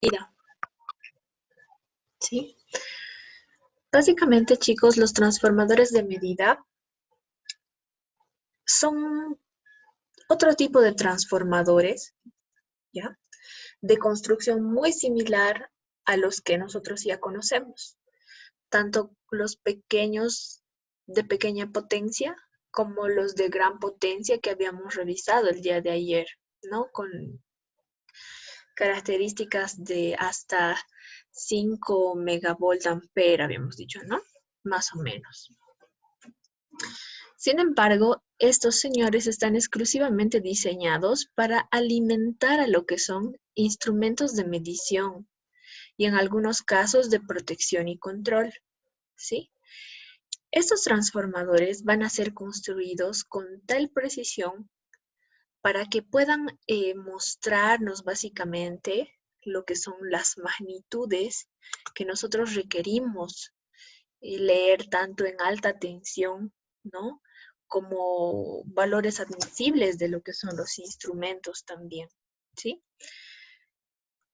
Mira, ¿sí? Básicamente, chicos, los transformadores de medida son otro tipo de transformadores, ¿ya? De construcción muy similar a los que nosotros ya conocemos, tanto los pequeños de pequeña potencia como los de gran potencia que habíamos revisado el día de ayer, ¿no? Con características de hasta 5 megavolt ampere, habíamos dicho, ¿no? Más o menos. Sin embargo, estos señores están exclusivamente diseñados para alimentar a lo que son instrumentos de medición y en algunos casos de protección y control, ¿sí? Estos transformadores van a ser construidos con tal precisión para que puedan mostrarnos básicamente lo que son las magnitudes que nosotros requerimos leer tanto en alta tensión, ¿no? Como valores admisibles de lo que son los instrumentos también, ¿sí?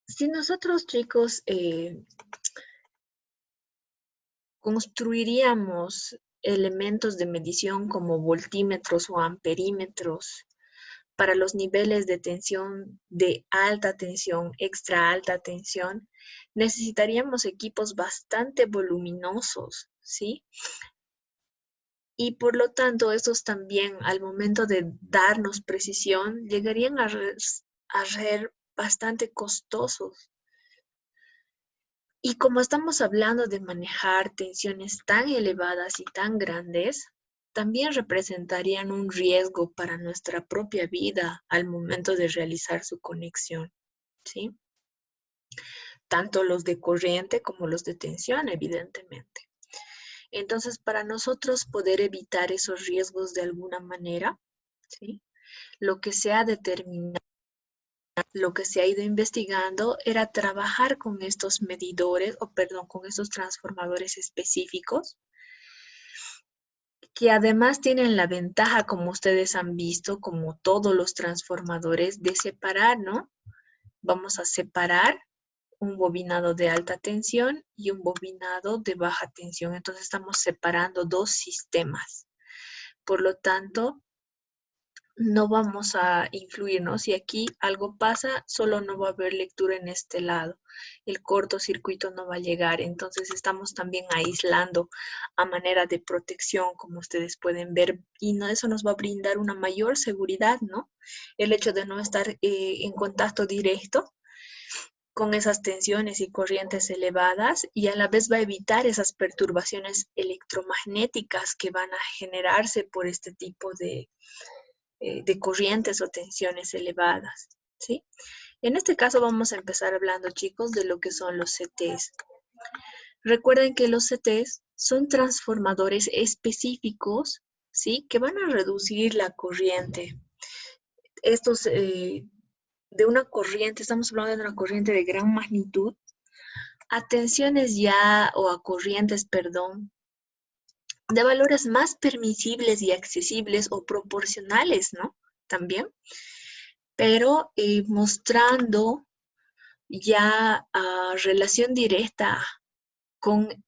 Si nosotros, chicos, construiríamos elementos de medición como voltímetros o amperímetros para los niveles de tensión de alta tensión, extra alta tensión, necesitaríamos equipos bastante voluminosos, ¿sí? Y por lo tanto, estos también, al momento de darnos precisión, llegarían a ser bastante costosos. Y como estamos hablando de manejar tensiones tan elevadas y tan grandes, también representarían un riesgo para nuestra propia vida al momento de realizar su conexión, ¿sí? Tanto los de corriente como los de tensión, evidentemente. Entonces, para nosotros poder evitar esos riesgos de alguna manera, ¿sí? Lo que se ha determinado, lo que se ha ido investigando era trabajar con estos medidores, o perdón, con estos transformadores específicos, que además tienen la ventaja, como ustedes han visto, como todos los transformadores, de separar, ¿no? Vamos a separar un bobinado de alta tensión y un bobinado de baja tensión. Entonces estamos separando dos sistemas. Por lo tanto, no vamos a influirnos. Si aquí algo pasa, solo no va a haber lectura en este lado. El cortocircuito no va a llegar. Entonces estamos también aislando a manera de protección, como ustedes pueden ver, y no, eso nos va a brindar una mayor seguridad, ¿no? El hecho de no estar en contacto directo con esas tensiones y corrientes elevadas y a la vez va a evitar esas perturbaciones electromagnéticas que van a generarse por este tipo de corrientes o tensiones elevadas, ¿sí? En este caso vamos a empezar hablando, chicos, de lo que son los CTs. Recuerden que los CTs son transformadores específicos, ¿sí? Que van a reducir la corriente. Estos, de una corriente, estamos hablando de una corriente de gran magnitud, a tensiones ya, o a corrientes, perdón, de valores más permisibles y accesibles o proporcionales, ¿no? También, pero mostrando ya relación directa con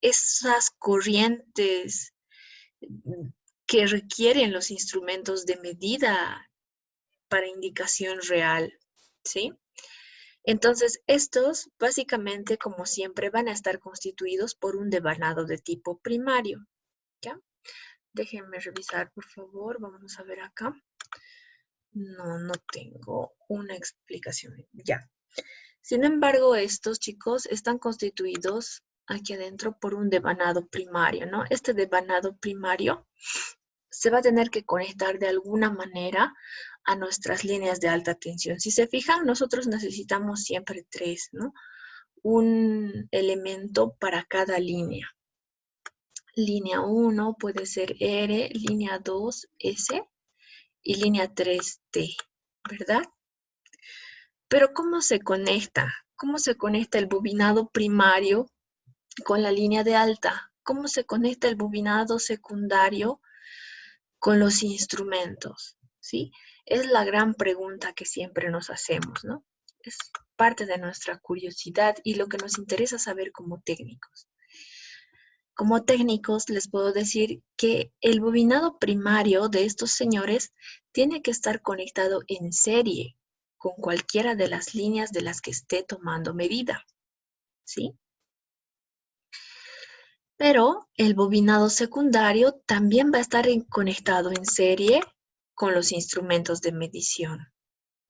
esas corrientes que requieren los instrumentos de medida para indicación real, ¿sí? Entonces, estos básicamente, como siempre, van a estar constituidos por un devanado de tipo primario, ¿ya? Déjenme revisar, por favor. Vamos a ver acá. No tengo una explicación. Ya. Sin embargo, estos chicos están constituidos aquí adentro por un devanado primario, ¿no? Este devanado primario se va a tener que conectar de alguna manera a nuestras líneas de alta tensión. Si se fijan, nosotros necesitamos siempre tres, ¿no? Un elemento para cada línea. Línea 1 puede ser R, línea 2 S y línea 3 T, ¿verdad? Pero ¿cómo se conecta? ¿Cómo se conecta el bobinado primario con la línea de alta? ¿Cómo se conecta el bobinado secundario con los instrumentos? ¿Sí? Es la gran pregunta que siempre nos hacemos, ¿no? Es parte de nuestra curiosidad y lo que nos interesa saber como técnicos. Como técnicos les puedo decir que el bobinado primario de estos señores tiene que estar conectado en serie con cualquiera de las líneas de las que esté tomando medida, ¿sí? Pero el bobinado secundario también va a estar conectado en serie con los instrumentos de medición,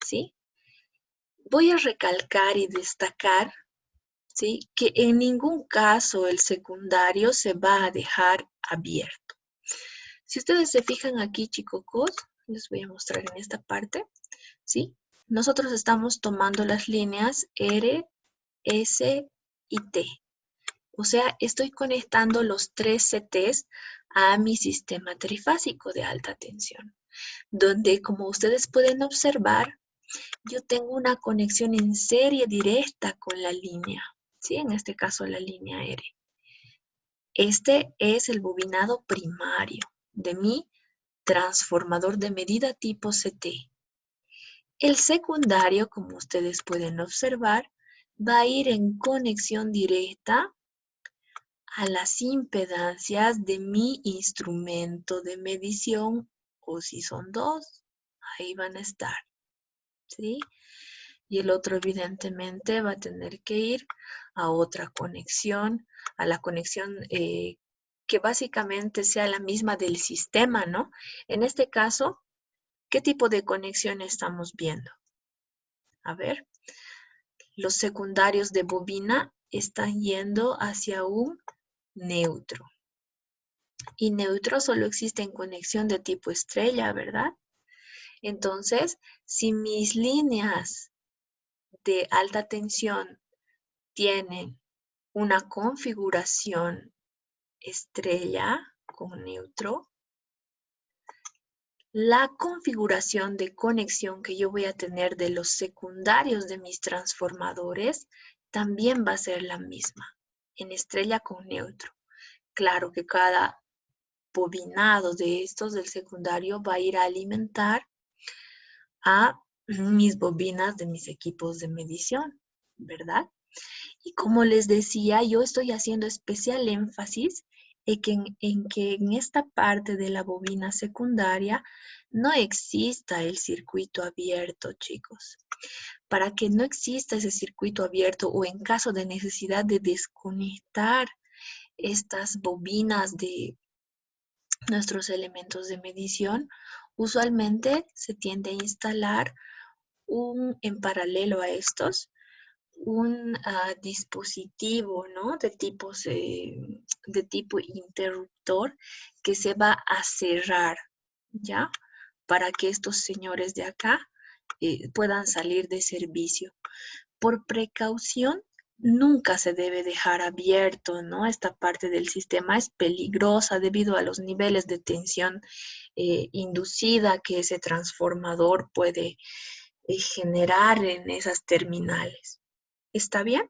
¿sí? Voy a recalcar y destacar, ¿sí?, que en ningún caso el secundario se va a dejar abierto. Si ustedes se fijan aquí, chicos, les voy a mostrar en esta parte, ¿sí? Nosotros estamos tomando las líneas R, S y T. O sea, estoy conectando los 3 CTs a mi sistema trifásico de alta tensión, donde, como ustedes pueden observar, yo tengo una conexión en serie directa con la línea, ¿sí? En este caso, la línea R. Este es el bobinado primario de mi transformador de medida tipo CT. El secundario, como ustedes pueden observar, va a ir en conexión directa a las impedancias de mi instrumento de medición, o si son 2, ahí van a estar, ¿sí? Y el otro evidentemente va a tener que ir a otra conexión, a la conexión que básicamente sea la misma del sistema, ¿no? En este caso, ¿qué tipo de conexión estamos viendo? A ver, los secundarios de bobina están yendo hacia un neutro. Y neutro solo existe en conexión de tipo estrella, ¿verdad? Entonces, si mis líneas de alta tensión tienen una configuración estrella con neutro, la configuración de conexión que yo voy a tener de los secundarios de mis transformadores también va a ser la misma, en estrella con neutro. Claro que cada bobinado de estos del secundario va a ir a alimentar a mis bobinas de mis equipos de medición, ¿verdad? Y como les decía, yo estoy haciendo especial énfasis en que en esta parte de la bobina secundaria no exista el circuito abierto, chicos. Para que no exista ese circuito abierto o en caso de necesidad de desconectar estas bobinas de nuestros elementos de medición, usualmente se tiende a instalar en paralelo a estos, un dispositivo, ¿no?, de tipo interruptor que se va a cerrar, ¿ya? Para que estos señores de acá puedan salir de servicio. Por precaución, nunca se debe dejar abierto, ¿no? Esta parte del sistema es peligrosa debido a los niveles de tensión inducida que ese transformador puede generar en esas terminales. ¿Está bien?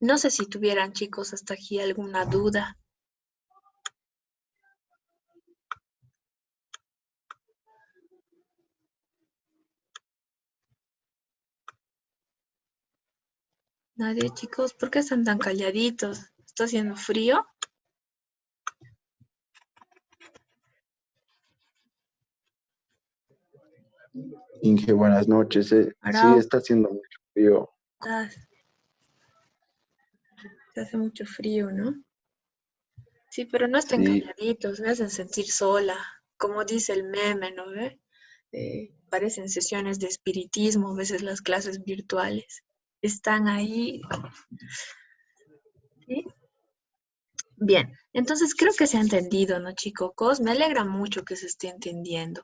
No sé si tuvieran, chicos, hasta aquí alguna duda. Nadie, chicos, ¿por qué están tan calladitos? ¿Está haciendo frío? Inge, buenas noches. Sí, Arau, está haciendo mucho frío. se hace mucho frío, ¿no? Sí, pero no estén Sí, calladitos, me hacen sentir sola. Como dice el meme, ¿no ve? Parecen sesiones de espiritismo, a veces las clases virtuales. Están ahí, ¿sí? Bien, entonces creo que se ha entendido, ¿no, chicos? Me alegra mucho que se esté entendiendo.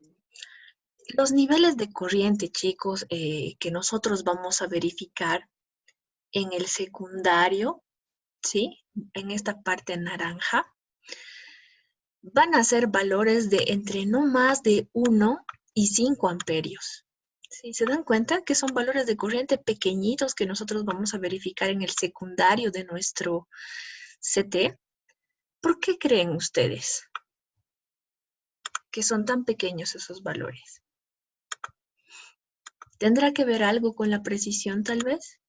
Los niveles de corriente, chicos, que nosotros vamos a verificar en el secundario, ¿sí? En esta parte naranja, van a ser valores de entre no más de 1 y 5 amperios. ¿Sí? ¿Se dan cuenta que son valores de corriente pequeñitos que nosotros vamos a verificar en el secundario de nuestro CT? ¿Por qué creen ustedes que son tan pequeños esos valores? ¿Tendrá que ver algo con la precisión tal vez?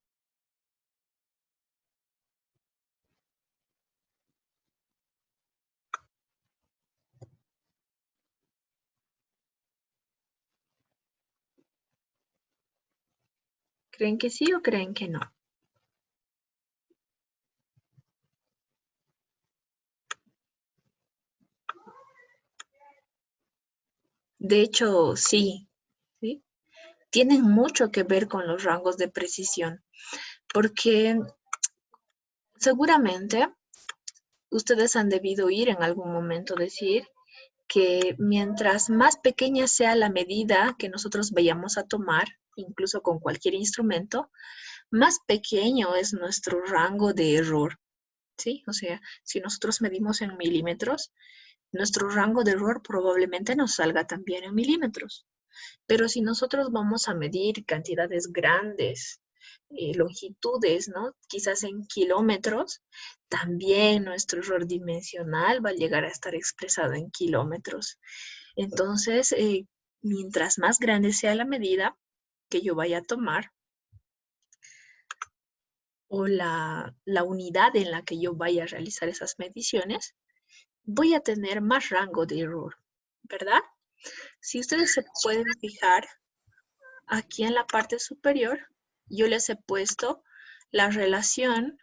¿Creen que sí o creen que no? De hecho, sí, ¿sí? Tienen mucho que ver con los rangos de precisión, porque seguramente ustedes han debido oír en algún momento decir que mientras más pequeña sea la medida que nosotros vayamos a tomar, incluso con cualquier instrumento, más pequeño es nuestro rango de error, ¿sí? O sea, si nosotros medimos en milímetros, nuestro rango de error probablemente nos salga también en milímetros. Pero si nosotros vamos a medir cantidades grandes, longitudes, ¿no? Quizás en kilómetros, también nuestro error dimensional va a llegar a estar expresado en kilómetros. Entonces, mientras más grande sea la medida que yo vaya a tomar o la unidad en la que yo vaya a realizar esas mediciones, voy a tener más rango de error, ¿verdad? Si ustedes se pueden fijar, aquí en la parte superior, yo les he puesto la relación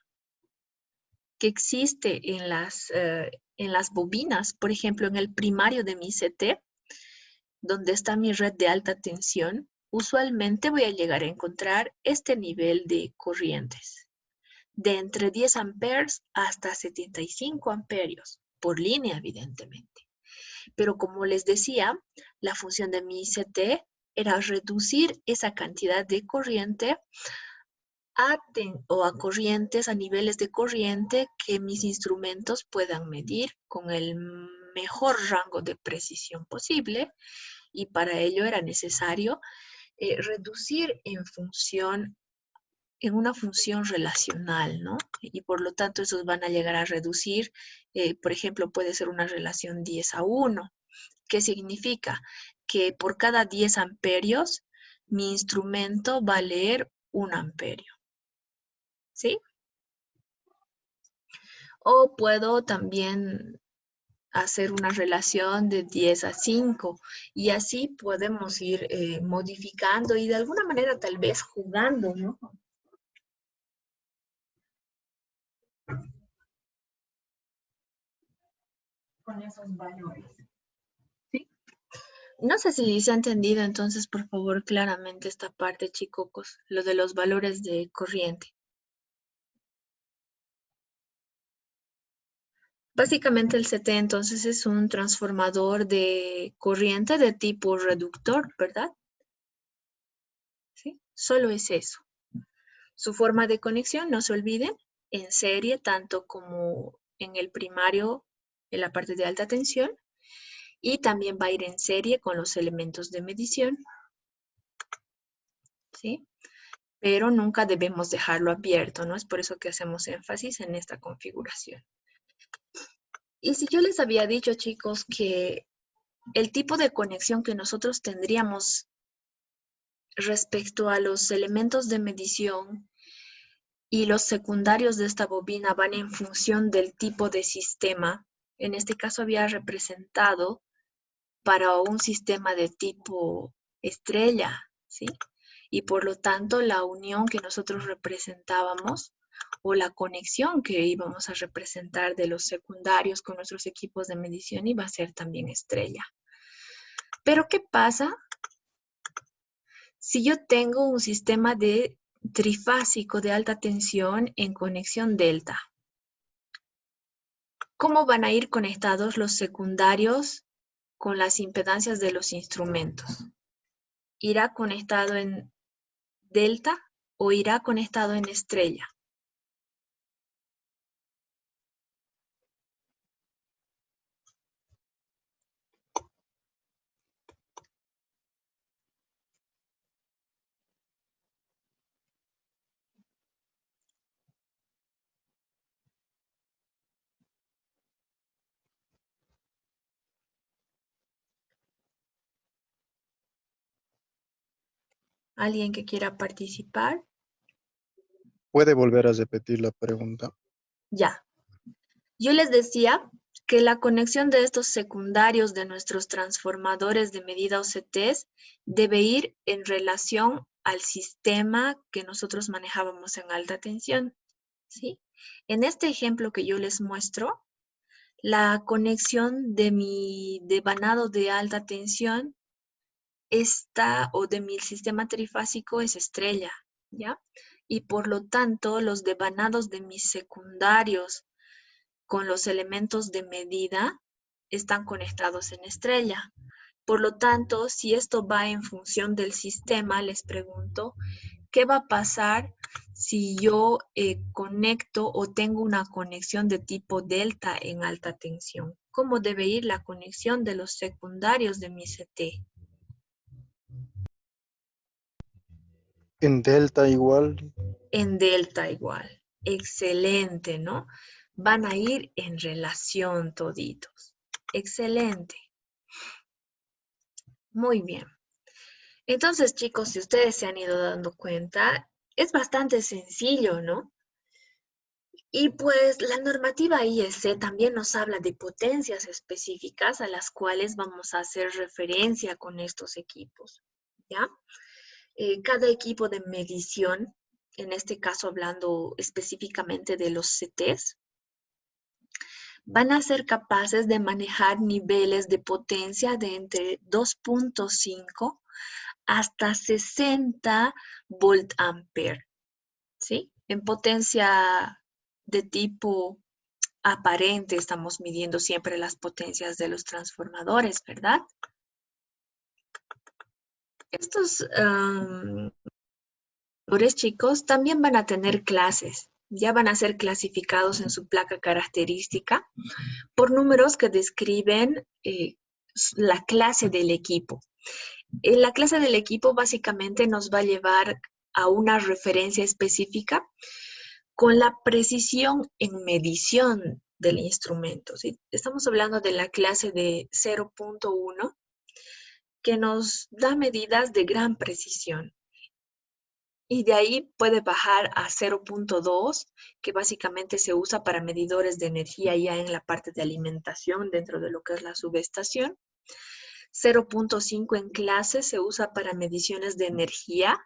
que existe en las bobinas, por ejemplo, en el primario de mi CT, donde está mi red de alta tensión, usualmente voy a llegar a encontrar este nivel de corrientes, de entre 10 amperes hasta 75 amperios, por línea, evidentemente. Pero como les decía, la función de mi ICT era reducir esa cantidad de corriente a corrientes, a niveles de corriente que mis instrumentos puedan medir con el mejor rango de precisión posible, y para ello era necesario reducir en una función relacional, ¿no? Y por lo tanto esos van a llegar a reducir, por ejemplo, puede ser una relación 10 a 1. ¿Qué significa? Que por cada 10 amperios mi instrumento va a leer 1 amperio, ¿sí? O puedo también hacer una relación de 10 a 5, y así podemos ir modificando y de alguna manera tal vez jugando, ¿no? Con esos valores. ¿Sí? No sé si se ha entendido entonces, por favor, claramente esta parte, chicos, lo de los valores de corriente. Básicamente el CT entonces es un transformador de corriente de tipo reductor, ¿verdad? ¿Sí? Solo es eso. Su forma de conexión, no se olviden, en serie, tanto como en el primario, en la parte de alta tensión, y también va a ir en serie con los elementos de medición, ¿sí? Pero nunca debemos dejarlo abierto, ¿no? Es por eso que hacemos énfasis en esta configuración. Y si yo les había dicho, chicos, que el tipo de conexión que nosotros tendríamos respecto a los elementos de medición y los secundarios de esta bobina van en función del tipo de sistema. En este caso había representado para un sistema de tipo estrella, ¿sí? Y por lo tanto la unión que nosotros representábamos o la conexión que íbamos a representar de los secundarios con nuestros equipos de medición iba a ser también estrella. Pero ¿qué pasa si yo tengo un sistema de trifásico de alta tensión en conexión delta? ¿Cómo van a ir conectados los secundarios con las impedancias de los instrumentos? ¿Irá conectado en delta o irá conectado en estrella? ¿Alguien que quiera participar? ¿Puede volver a repetir la pregunta? Ya. Yo les decía que la conexión de estos secundarios de nuestros transformadores de medida OCTs debe ir en relación al sistema que nosotros manejábamos en alta tensión, ¿sí? En este ejemplo que yo les muestro, la conexión de mi devanado de alta tensión o de mi sistema trifásico es estrella, ¿ya? Y por lo tanto, los devanados de mis secundarios con los elementos de medida están conectados en estrella. Por lo tanto, si esto va en función del sistema, les pregunto, ¿qué va a pasar si yo conecto o tengo una conexión de tipo delta en alta tensión? ¿Cómo debe ir la conexión de los secundarios de mi CT? En delta igual. En delta igual. Excelente, ¿no? Van a ir en relación toditos. Excelente. Muy bien. Entonces, chicos, si ustedes se han ido dando cuenta, es bastante sencillo, ¿no? Y pues la normativa IEC también nos habla de potencias específicas a las cuales vamos a hacer referencia con estos equipos, ¿ya? Cada equipo de medición, en este caso hablando específicamente de los CTs, van a ser capaces de manejar niveles de potencia de entre 2.5 hasta 60 volt ampere, ¿sí? En potencia de tipo aparente estamos midiendo siempre las potencias de los transformadores, ¿verdad? Estos chicos también van a tener clases, ya van a ser clasificados en su placa característica por números que describen la clase del equipo. La clase del equipo básicamente nos va a llevar a una referencia específica con la precisión en medición del instrumento, ¿sí? Estamos hablando de la clase de 0.1 que nos da medidas de gran precisión. Y de ahí puede bajar a 0.2, que básicamente se usa para medidores de energía ya en la parte de alimentación dentro de lo que es la subestación. 0.5 en clase se usa para mediciones de energía,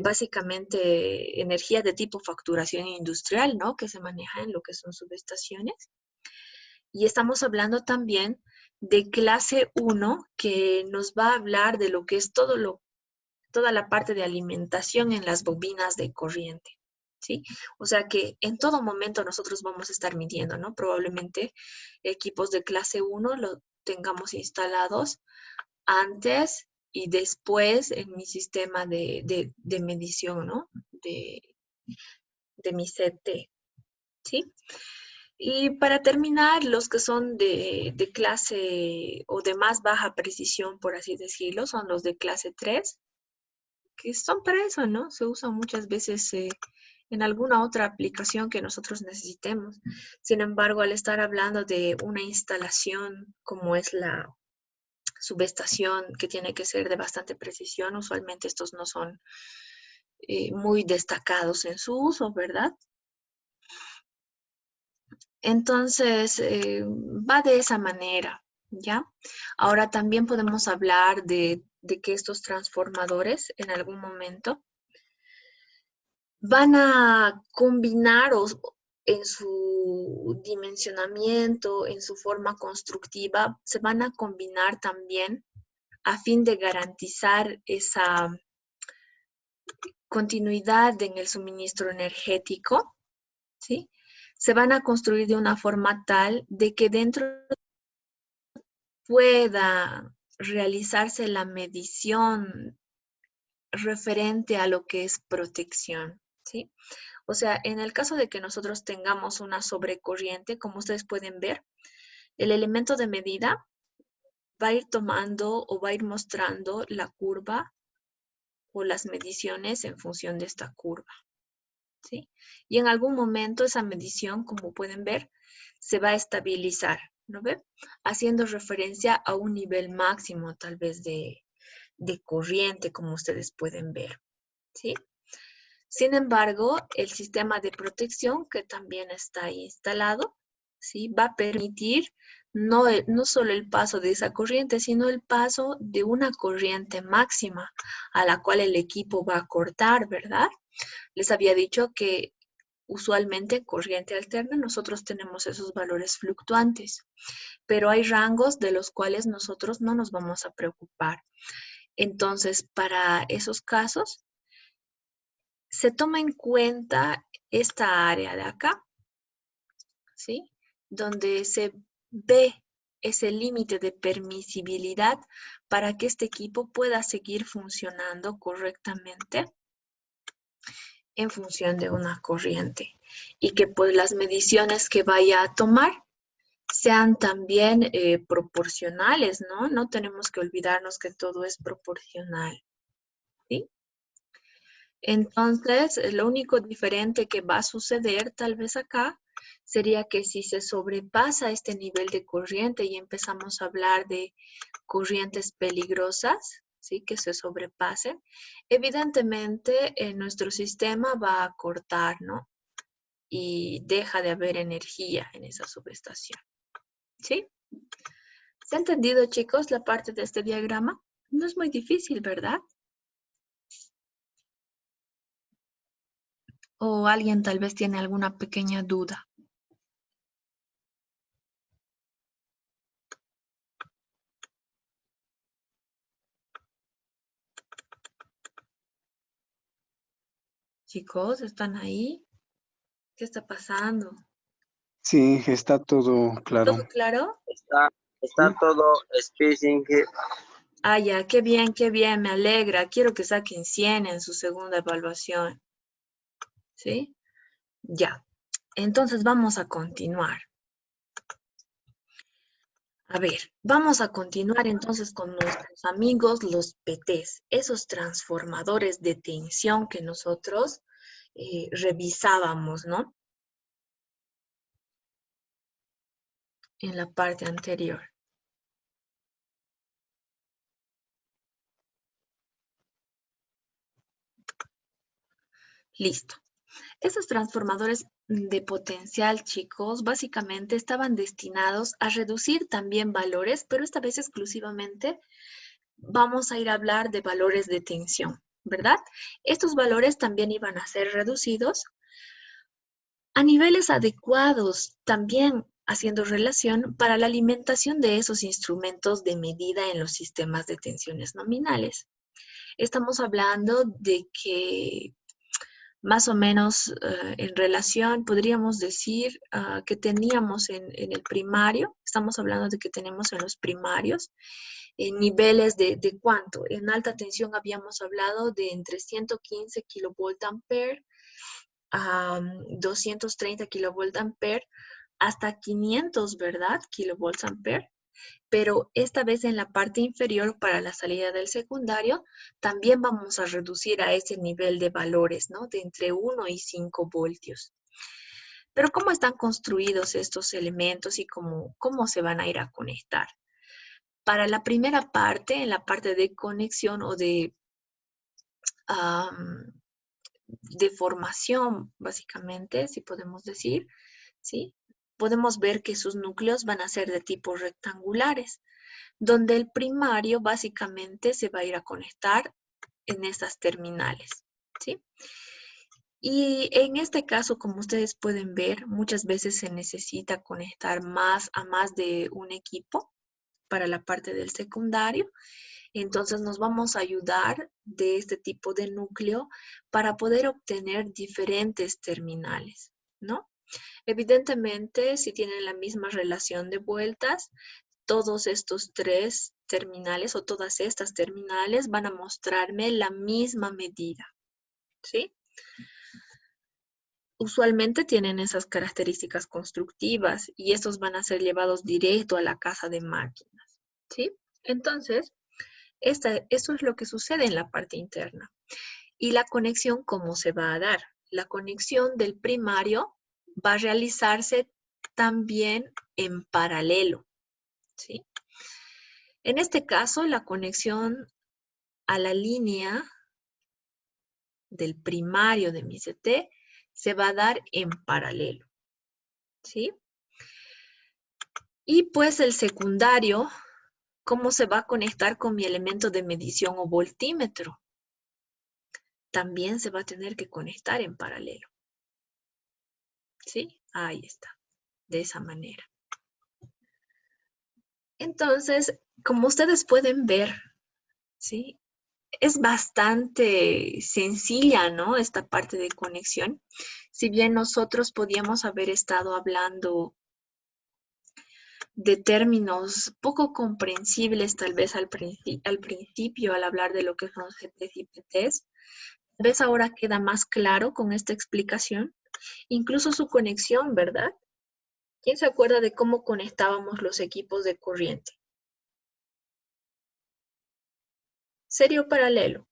básicamente energía de tipo facturación industrial, ¿no? Que se maneja en lo que son subestaciones. Y estamos hablando también de clase 1, que nos va a hablar de lo que es toda la parte de alimentación en las bobinas de corriente, ¿sí? O sea que en todo momento nosotros vamos a estar midiendo, ¿no? Probablemente equipos de clase 1 lo tengamos instalados antes y después en mi sistema de medición, ¿no? De mi CT, ¿sí? Y para terminar, los que son de clase o de más baja precisión, por así decirlo, son los de clase 3, que son para eso, ¿no? Se usan muchas veces en alguna otra aplicación que nosotros necesitemos. Sin embargo, al estar hablando de una instalación como es la subestación, que tiene que ser de bastante precisión, usualmente estos no son muy destacados en su uso, ¿verdad? Entonces, va de esa manera, ¿ya? Ahora también podemos hablar de que estos transformadores en algún momento van a combinar en su dimensionamiento, en su forma constructiva, se van a combinar también a fin de garantizar esa continuidad en el suministro energético, ¿sí? Se van a construir de una forma tal de que dentro pueda realizarse la medición referente a lo que es protección, ¿sí? O sea, en el caso de que nosotros tengamos una sobrecorriente, como ustedes pueden ver, el elemento de medida va a ir tomando o va a ir mostrando la curva o las mediciones en función de esta curva, ¿sí? Y en algún momento esa medición, como pueden ver, se va a estabilizar, ¿no ve? Haciendo referencia a un nivel máximo tal vez de de corriente, como ustedes pueden ver, ¿sí? Sin embargo, el sistema de protección que también está instalado, ¿sí? Va a permitir no solo el paso de esa corriente, sino el paso de una corriente máxima a la cual el equipo va a cortar, ¿verdad? Les había dicho que usualmente en corriente alterna nosotros tenemos esos valores fluctuantes, pero hay rangos de los cuales nosotros no nos vamos a preocupar. Entonces, para esos casos, se toma en cuenta esta área de acá, ¿sí? Donde se ve ese límite de permisibilidad para que este equipo pueda seguir funcionando correctamente en función de una corriente y que pues las mediciones que vaya a tomar sean también proporcionales, ¿no? No tenemos que olvidarnos que todo es proporcional, ¿sí? Entonces, lo único diferente que va a suceder tal vez acá sería que si se sobrepasa este nivel de corriente y empezamos a hablar de corrientes peligrosas, ¿sí? Que se sobrepasen, evidentemente nuestro sistema va a cortar, ¿no? Y deja de haber energía en esa subestación, ¿sí? ¿Se ha entendido, chicos, la parte de este diagrama? No es muy difícil, ¿verdad? ¿O alguien tal vez tiene alguna pequeña duda? Chicos, ¿están ahí? ¿Qué está pasando? Sí, está todo claro. ¿Todo claro? Está todo spacing. Ah, ya, qué bien, me alegra. Quiero que saquen 100 en su segunda evaluación. ¿Sí? Ya. Entonces vamos a continuar. A ver, vamos a continuar entonces con nuestros amigos los PTs, esos transformadores de tensión que nosotros revisábamos, ¿no? En la parte anterior. Listo. Esos transformadores de potencial, chicos, básicamente estaban destinados a reducir también valores, pero esta vez exclusivamente vamos a ir a hablar de valores de tensión, ¿verdad? Estos valores también iban a ser reducidos a niveles adecuados, también haciendo relación para la alimentación de esos instrumentos de medida en los sistemas de tensiones nominales. Estamos hablando de que más o menos en relación, podríamos decir que teníamos en el primario, estamos hablando de que tenemos en los primarios, niveles de cuánto. En alta tensión habíamos hablado de entre 115 kilovolt ampere a 230 kilovolt ampere hasta 500, ¿verdad? Kilovolts ampere. Pero esta vez en la parte inferior para la salida del secundario, también vamos a reducir a ese nivel de valores, ¿no? De entre 1 y 5 voltios. Pero ¿cómo están construidos estos elementos y cómo se van a ir a conectar? Para la primera parte, en la parte de conexión o de formación, básicamente, si podemos decir, ¿sí? Podemos ver que sus núcleos van a ser de tipo rectangulares, donde el primario básicamente se va a ir a conectar en estas terminales, ¿sí? Y en este caso, como ustedes pueden ver, muchas veces se necesita conectar a más de un equipo para la parte del secundario. Entonces nos vamos a ayudar de este tipo de núcleo para poder obtener diferentes terminales, ¿no? Evidentemente, si tienen la misma relación de vueltas, todos estos tres terminales o todas estas terminales van a mostrarme la misma medida, ¿sí? Usualmente tienen esas características constructivas y estos van a ser llevados directo a la casa de máquinas, ¿sí? Entonces, eso es lo que sucede en la parte interna. Y la conexión, ¿cómo se va a dar? La conexión del primario va a realizarse también en paralelo, ¿sí? En este caso, la conexión a la línea del primario de mi CT se va a dar en paralelo, ¿sí? Y pues el secundario, ¿cómo se va a conectar con mi elemento de medición o voltímetro? También se va a tener que conectar en paralelo, ¿sí? Ahí está, de esa manera. Entonces, como ustedes pueden ver, ¿sí? Es bastante sencilla, ¿no? Esta parte de conexión. Si bien nosotros podíamos haber estado hablando de términos poco comprensibles tal vez al principio al hablar de lo que son GTs y PTs, tal vez ahora queda más claro con esta explicación. Incluso su conexión, ¿verdad? ¿Quién se acuerda de cómo conectábamos los equipos de corriente? ¿Serie o paralelo?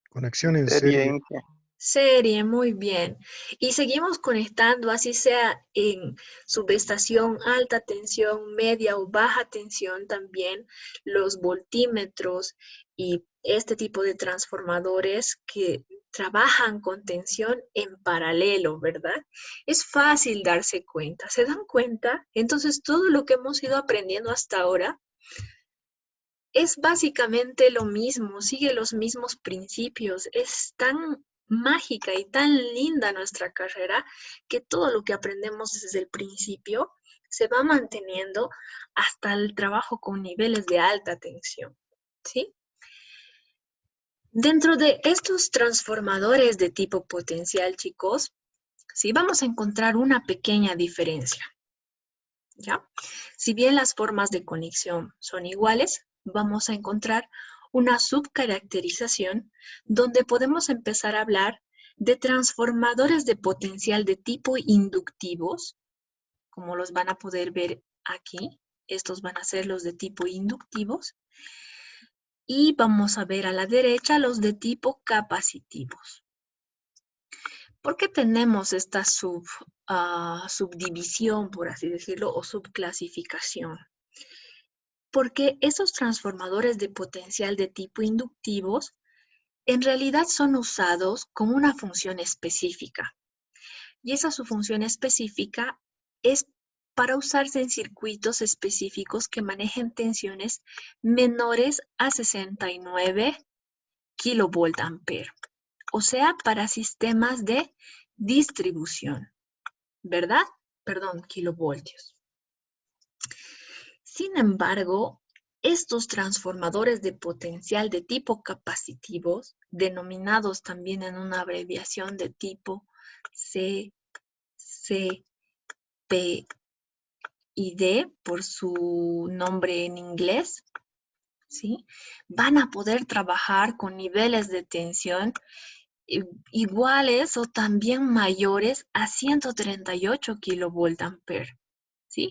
Conexión en Serie serie. Inge. Serie, muy bien. Y seguimos conectando, así sea en subestación, alta tensión, media o baja tensión también, los voltímetros y este tipo de transformadores que trabajan con tensión en paralelo, ¿verdad? Es fácil darse cuenta. ¿Se dan cuenta? Entonces, todo lo que hemos ido aprendiendo hasta ahora es básicamente lo mismo, sigue los mismos principios. Es tan mágica y tan linda nuestra carrera que todo lo que aprendemos desde el principio se va manteniendo hasta el trabajo con niveles de alta tensión, ¿sí? Dentro de estos transformadores de tipo potencial, chicos, sí vamos a encontrar una pequeña diferencia, ¿ya? Si bien las formas de conexión son iguales, vamos a encontrar una subcaracterización donde podemos empezar a hablar de transformadores de potencial de tipo inductivos, como los van a poder ver aquí. Estos van a ser los de tipo inductivos. Y vamos a ver a la derecha los de tipo capacitivos. ¿Por qué tenemos esta subdivisión, por así decirlo, o subclasificación? Porque esos transformadores de potencial de tipo inductivos en realidad son usados con una función específica. Y esa su función específica es para usarse en circuitos específicos que manejen tensiones menores a 69 kilovolt ampere. O sea, para sistemas de distribución, ¿verdad? Perdón, kilovoltios. Sin embargo, estos transformadores de potencial de tipo capacitivos, denominados también en una abreviación de tipo C, C, P y D, por su nombre en inglés, ¿sí? Van a poder trabajar con niveles de tensión iguales o también mayores a 138 kilovolt ampere, ¿sí?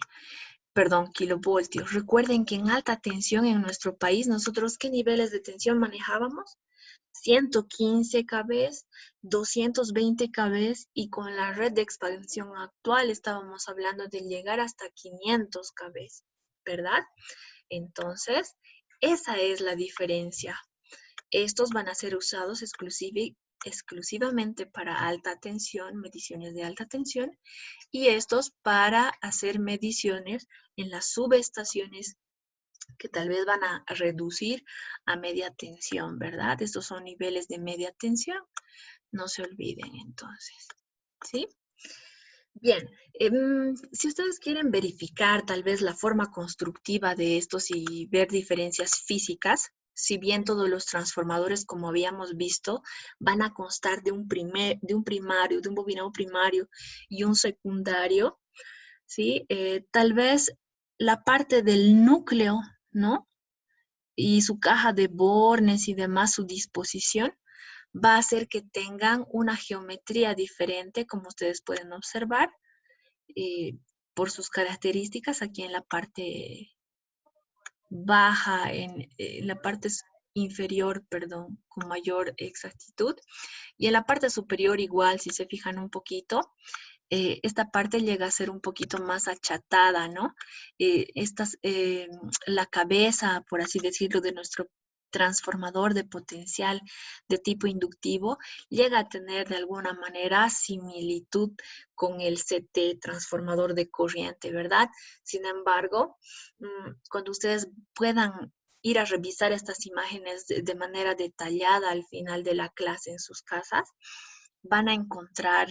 Perdón, kilovoltios. Recuerden que en alta tensión en nuestro país, nosotros, ¿qué niveles de tensión manejábamos? 115 kV, 220 kV y con la red de expansión actual estábamos hablando de llegar hasta 500 kV, ¿verdad? Entonces, esa es la diferencia. Estos van a ser usados exclusivamente para alta tensión, mediciones de alta tensión, y estos para hacer mediciones en las subestaciones que tal vez van a reducir a media tensión, ¿verdad? Estos son niveles de media tensión, no se olviden entonces, ¿sí? Bien, si ustedes quieren verificar tal vez la forma constructiva de estos y ver diferencias físicas, si bien todos los transformadores, como habíamos visto, van a constar de un primario, de un bobinado primario y un secundario, ¿sí? Tal vez la parte del núcleo, ¿no? Y su caja de bornes y demás, su disposición, va a hacer que tengan una geometría diferente, como ustedes pueden observar, por sus características aquí en la parte baja, en la parte inferior, perdón, con mayor exactitud. Y en la parte superior igual, si se fijan un poquito, esta parte llega a ser un poquito más achatada, ¿no? La cabeza, por así decirlo, de nuestro transformador de potencial de tipo inductivo llega a tener de alguna manera similitud con el CT, transformador de corriente, ¿verdad? Sin embargo, cuando ustedes puedan ir a revisar estas imágenes de manera detallada al final de la clase en sus casas, van a encontrar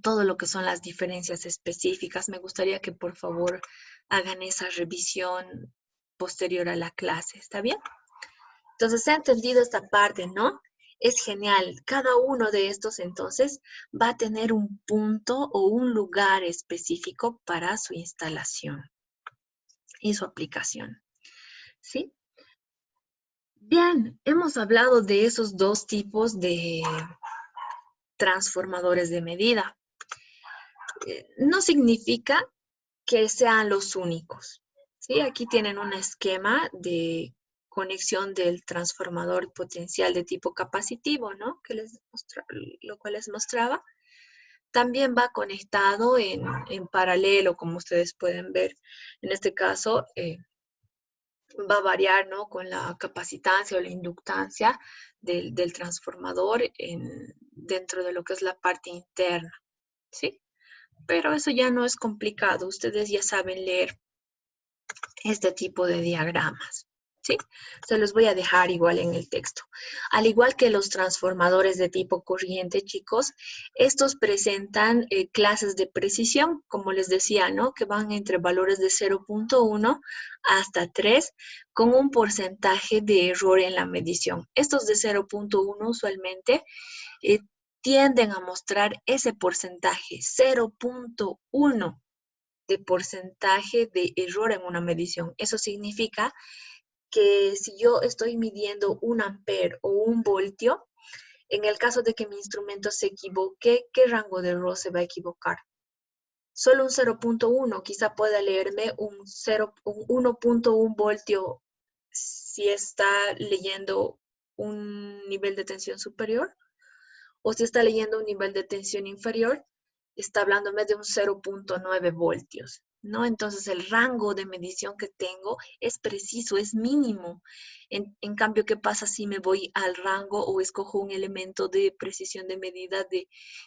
todo lo que son las diferencias específicas. Me gustaría que por favor hagan esa revisión posterior a la clase, ¿está bien? Entonces, se ha entendido esta parte, ¿no? Es genial. Cada uno de estos, entonces, va a tener un punto o un lugar específico para su instalación y su aplicación, ¿sí? Bien, hemos hablado de esos dos tipos de transformadores de medida. No significa que sean los únicos, ¿sí? Aquí tienen un esquema de conexión del transformador potencial de tipo capacitivo, ¿no? Lo cual les mostraba. También va conectado en paralelo, como ustedes pueden ver. En este caso, va a variar, ¿no? Con la capacitancia o la inductancia del transformador dentro de lo que es la parte interna, ¿sí? Pero eso ya no es complicado. Ustedes ya saben leer este tipo de diagramas, ¿sí? Se los voy a dejar igual en el texto. Al igual que los transformadores de tipo corriente, chicos, estos presentan clases de precisión, como les decía, ¿no? Que van entre valores de 0.1 hasta 3, con un porcentaje de error en la medición. Estos de 0.1 usualmente tienden a mostrar ese porcentaje, 0.1 de porcentaje de error en una medición. Eso significa que si yo estoy midiendo un ampere o un voltio, en el caso de que mi instrumento se equivoque, ¿qué rango de error se va a equivocar? Solo un 0.1, quizá pueda leerme un 1.1 voltio si está leyendo un nivel de tensión superior, o si está leyendo un nivel de tensión inferior, está hablándome de un 0.9 voltios, ¿no? Entonces el rango de medición que tengo es preciso, es mínimo. En cambio, ¿qué pasa si me voy al rango o escojo un elemento de precisión de medida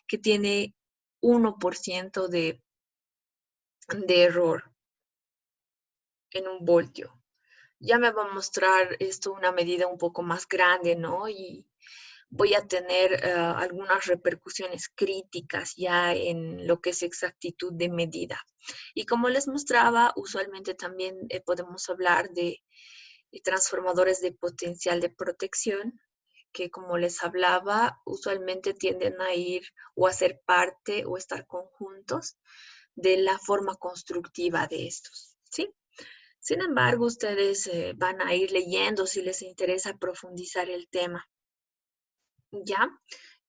que tiene 1% de error en un voltio? Ya me va a mostrar esto una medida un poco más grande, ¿no? Y voy a tener algunas repercusiones críticas ya en lo que es exactitud de medida. Y como les mostraba, usualmente también podemos hablar de transformadores de potencial de protección, que como les hablaba, usualmente tienden a ir o a ser parte o estar conjuntos de la forma constructiva de estos, ¿sí? Sin embargo, ustedes van a ir leyendo si les interesa profundizar el tema. ¿Ya?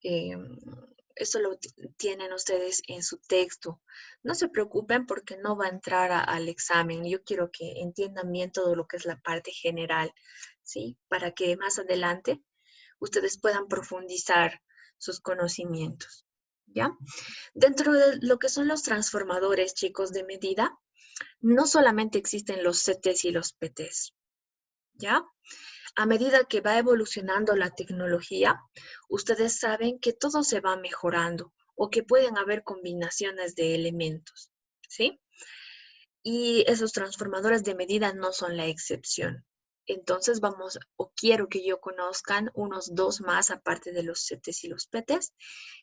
Eso lo tienen ustedes en su texto. No se preocupen porque no va a entrar al examen. Yo quiero que entiendan bien todo lo que es la parte general, ¿sí? Para que más adelante ustedes puedan profundizar sus conocimientos, ¿ya? Dentro de lo que son los transformadores, chicos, de medida, no solamente existen los CTs y los PTs, ¿ya? A medida que va evolucionando la tecnología, ustedes saben que todo se va mejorando o que pueden haber combinaciones de elementos, ¿sí? Y esos transformadores de medida no son la excepción. Entonces vamos, o quiero que yo conozcan unos dos más aparte de los CTs y los PTs.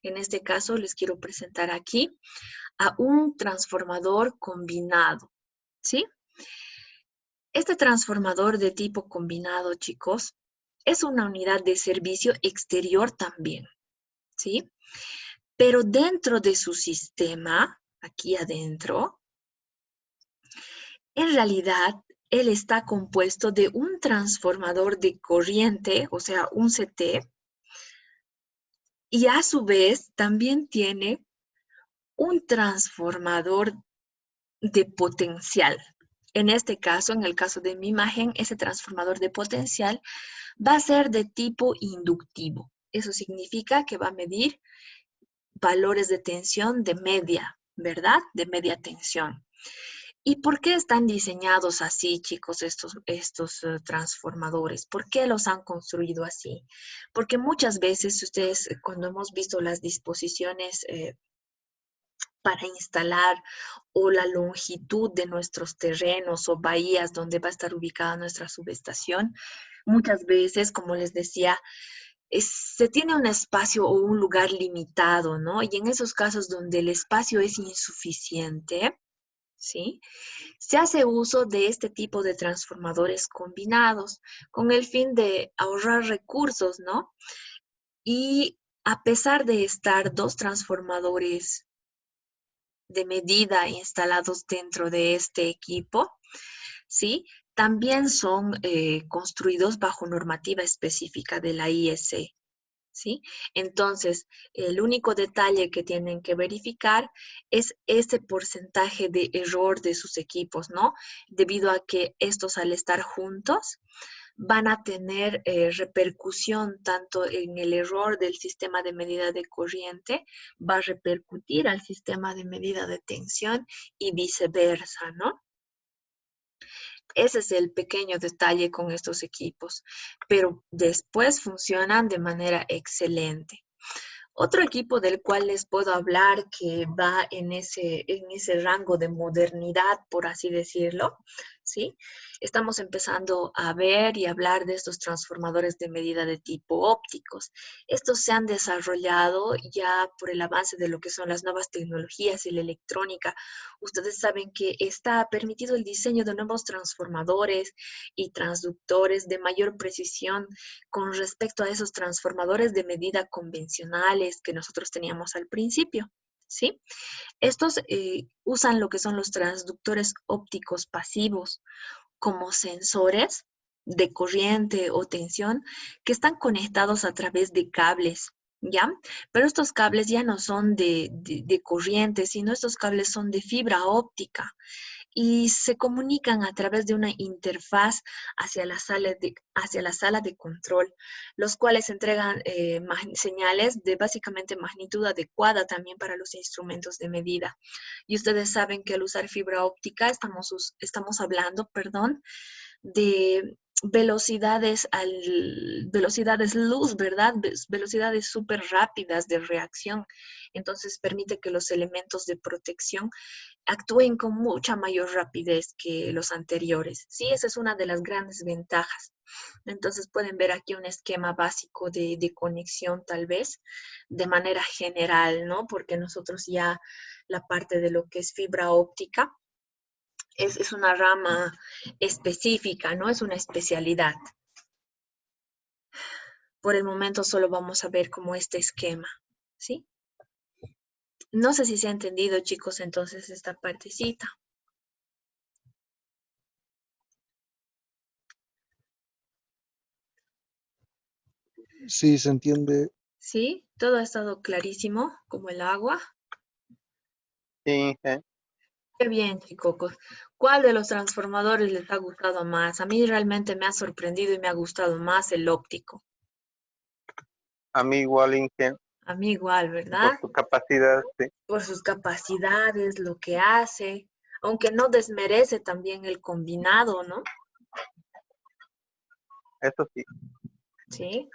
En este caso les quiero presentar aquí a un transformador combinado, ¿sí? Este transformador de tipo combinado, chicos, es una unidad de servicio exterior también, ¿sí? Pero dentro de su sistema, aquí adentro, en realidad, él está compuesto de un transformador de corriente, o sea, un CT, y a su vez también tiene un transformador de potencial. En este caso, en el caso de mi imagen, ese transformador de potencial va a ser de tipo inductivo. Eso significa que va a medir valores de tensión de media, ¿verdad? De media tensión. ¿Y por qué están diseñados así, chicos, estos transformadores? ¿Por qué los han construido así? Porque muchas veces ustedes, cuando hemos visto las disposiciones para instalar o la longitud de nuestros terrenos o bahías donde va a estar ubicada nuestra subestación, muchas veces, como les decía, se tiene un espacio o un lugar limitado, ¿no? Y en esos casos donde el espacio es insuficiente, ¿sí? Se hace uso de este tipo de transformadores combinados con el fin de ahorrar recursos, ¿no? Y a pesar de estar dos transformadores de medida instalados dentro de este equipo, ¿sí? También son construidos bajo normativa específica de la IEC, ¿sí? Entonces, el único detalle que tienen que verificar es este porcentaje de error de sus equipos, ¿no? Debido a que estos al estar juntos van a tener repercusión tanto en el error del sistema de medida de corriente, va a repercutir al sistema de medida de tensión y viceversa, ¿no? Ese es el pequeño detalle con estos equipos, pero después funcionan de manera excelente. Otro equipo del cual les puedo hablar que va en ese rango de modernidad, por así decirlo, ¿sí? Estamos empezando a ver y hablar de estos transformadores de medida de tipo ópticos. Estos se han desarrollado ya por el avance de lo que son las nuevas tecnologías y la electrónica. Ustedes saben que está permitido el diseño de nuevos transformadores y transductores de mayor precisión con respecto a esos transformadores de medida convencionales que nosotros teníamos al principio, ¿sí? Estos usan lo que son los transductores ópticos pasivos como sensores de corriente o tensión que están conectados a través de cables, ¿ya? Pero estos cables ya no son de corriente, sino estos cables son de fibra óptica y se comunican a través de una interfaz hacia la sala de control, los cuales entregan señales de básicamente magnitud adecuada también para los instrumentos de medida. Y ustedes saben que al usar fibra óptica estamos hablando, perdón, de velocidades luz, ¿verdad? Velocidades súper rápidas de reacción. Entonces permite que los elementos de protección actúen con mucha mayor rapidez que los anteriores. Sí, esa es una de las grandes ventajas. Entonces pueden ver aquí un esquema básico de conexión tal vez de manera general, ¿no? Porque nosotros ya la parte de lo que es fibra óptica es una rama específica, ¿no? Es una especialidad. Por el momento solo vamos a ver como este esquema, ¿sí? No sé si se ha entendido, chicos, entonces esta partecita. Sí, se entiende. ¿Sí? Todo ha estado clarísimo, como el agua. Sí, Inge. Qué bien, chicos. ¿Cuál de los transformadores les ha gustado más? A mí realmente me ha sorprendido y me ha gustado más el óptico. A mí igual, Inge, A mí igual, por ¿verdad? su capacidad, sí. Por sus capacidades, lo que hace, aunque no desmerece también el combinado, ¿no? Eso sí. Sí.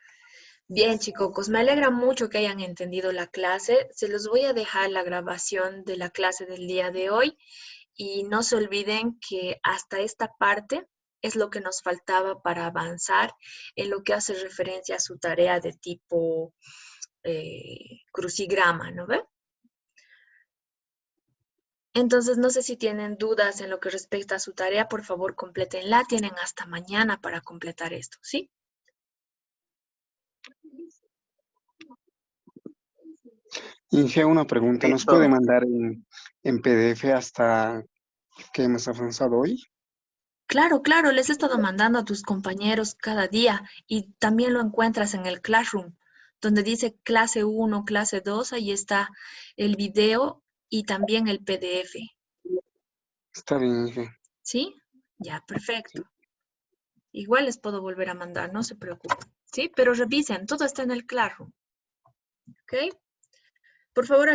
Bien, chicos, me alegra mucho que hayan entendido la clase. Se los voy a dejar la grabación de la clase del día de hoy y no se olviden que hasta esta parte es lo que nos faltaba para avanzar en lo que hace referencia a su tarea de tipo crucigrama, ¿no ve? Entonces, no sé si tienen dudas en lo que respecta a su tarea, por favor, complétenla. Tienen hasta mañana para completar esto, ¿sí? Inge, una pregunta. ¿Nos Listo. puede mandar en PDF hasta que hemos avanzado hoy? Claro, claro, les he estado mandando a tus compañeros cada día y también lo encuentras en el Classroom, donde dice clase 1, clase 2, ahí está el video y también el PDF, Está bien, Inge. ¿sí? Ya, perfecto. Sí. Igual les puedo volver a mandar, no se preocupen, ¿sí? Pero revisen, todo está en el Classroom, ¿ok? Por favor,